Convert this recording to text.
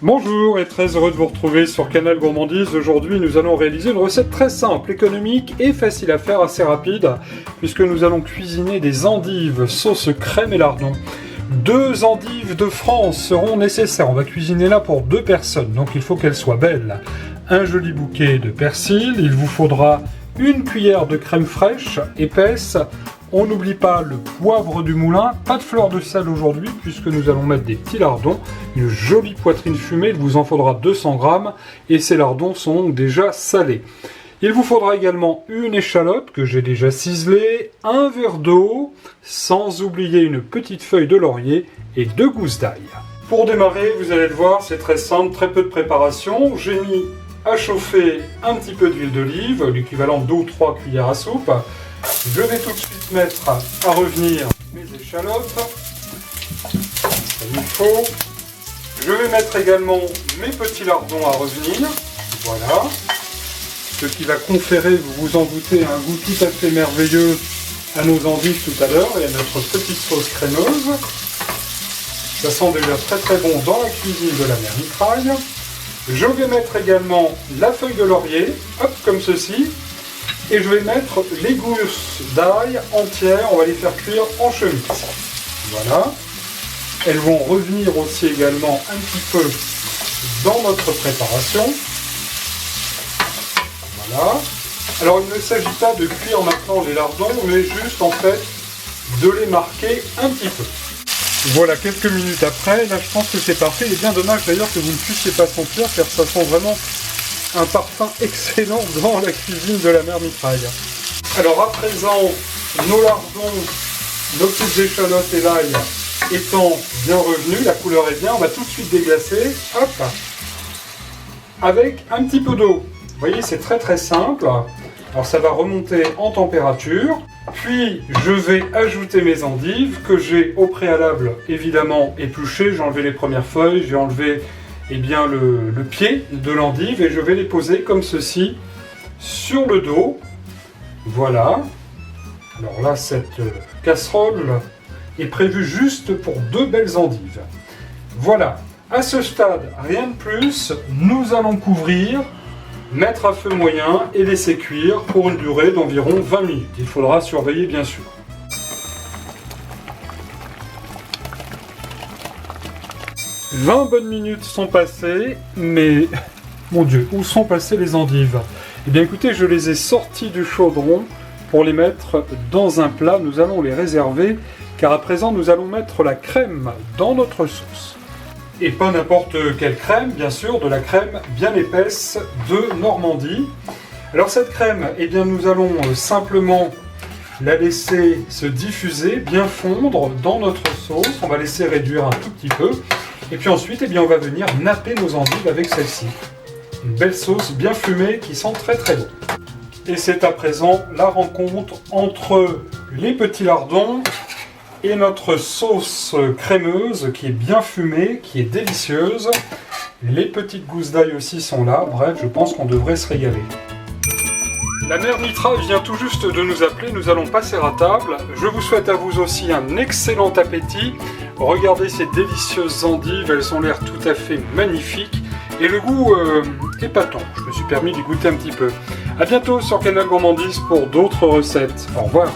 Bonjour et très heureux de vous retrouver sur Canal Gourmandise. Aujourd'hui nous allons réaliser une recette très simple, économique et facile à faire, assez rapide, puisque nous allons cuisiner des endives sauce crème et lardon. 2 endives de France seront nécessaires, on va cuisiner là pour 2 personnes, donc il faut qu'elles soient belles. Un joli bouquet de persil, il vous faudra une cuillère de crème fraîche, épaisse. On n'oublie pas le poivre du moulin, pas de fleur de sel aujourd'hui puisque nous allons mettre des petits lardons, une jolie poitrine fumée, il vous en faudra 200 g et ces lardons sont donc déjà salés. Il vous faudra également une échalote que j'ai déjà ciselée, un verre d'eau, sans oublier une petite feuille de laurier et 2 gousses d'ail. Pour démarrer, vous allez le voir, c'est très simple, très peu de préparation. J'ai mis à chauffer un petit peu d'huile d'olive, l'équivalent de 2 ou 3 cuillères à soupe. Je vais tout de suite mettre à revenir mes échalotes, comme il faut. Je vais mettre également mes petits lardons à revenir, voilà. Ce qui va conférer, vous vous en doutez, un goût tout à fait merveilleux à nos endives tout à l'heure et à notre petite sauce crémeuse. Ça sent déjà très très bon dans la cuisine de la mère Mitraille. Je vais mettre également la feuille de laurier, hop, comme ceci. Et je vais mettre les gousses d'ail entières, on va les faire cuire en chemise. Voilà. Elles vont revenir aussi également un petit peu dans notre préparation. Voilà. Alors il ne s'agit pas de cuire maintenant les lardons, mais juste en fait de les marquer un petit peu. Voilà, quelques minutes après, là je pense que c'est parfait. Il est bien dommage d'ailleurs que vous ne puissiez pas sentir, car ça sent vraiment un parfum excellent dans la cuisine de la mère Mitraille. Alors à présent, nos lardons, nos petites échalotes et l'ail étant bien revenus, la couleur est bien, on va tout de suite déglacer, hop, avec un petit peu d'eau. Vous voyez, c'est très très simple. Alors ça va remonter en température, puis je vais ajouter mes endives que j'ai au préalable évidemment épluchées. J'ai enlevé les premières feuilles, j'ai enlevé le pied de l'endive et je vais les poser comme ceci sur le dos. Voilà. Alors là, cette casserole est prévue juste pour 2 belles endives. Voilà. À ce stade, rien de plus. Nous allons couvrir, mettre à feu moyen et laisser cuire pour une durée d'environ 20 minutes. Il faudra surveiller bien sûr. 20 bonnes minutes sont passées, mais mon Dieu, où sont passées les endives? Eh bien écoutez, je les ai sorties du chaudron pour les mettre dans un plat. Nous allons les réserver, car à présent nous allons mettre la crème dans notre sauce. Et pas n'importe quelle crème, bien sûr, de la crème bien épaisse de Normandie. Alors cette crème, eh bien nous allons simplement la laisser se diffuser, bien fondre dans notre sauce. On va laisser réduire un tout petit peu. Et puis ensuite, eh bien, on va venir napper nos endives avec celle-ci. Une belle sauce bien fumée qui sent très très bon. Et c'est à présent la rencontre entre les petits lardons et notre sauce crémeuse qui est bien fumée, qui est délicieuse. Les petites gousses d'ail aussi sont là. Bref, je pense qu'on devrait se régaler. La mère Mitraille vient tout juste de nous appeler, nous allons passer à table. Je vous souhaite à vous aussi un excellent appétit. Regardez ces délicieuses endives, elles ont l'air tout à fait magnifiques. Et le goût épatant, je me suis permis d'y goûter un petit peu. A bientôt sur Canal Gourmandise pour d'autres recettes. Au revoir.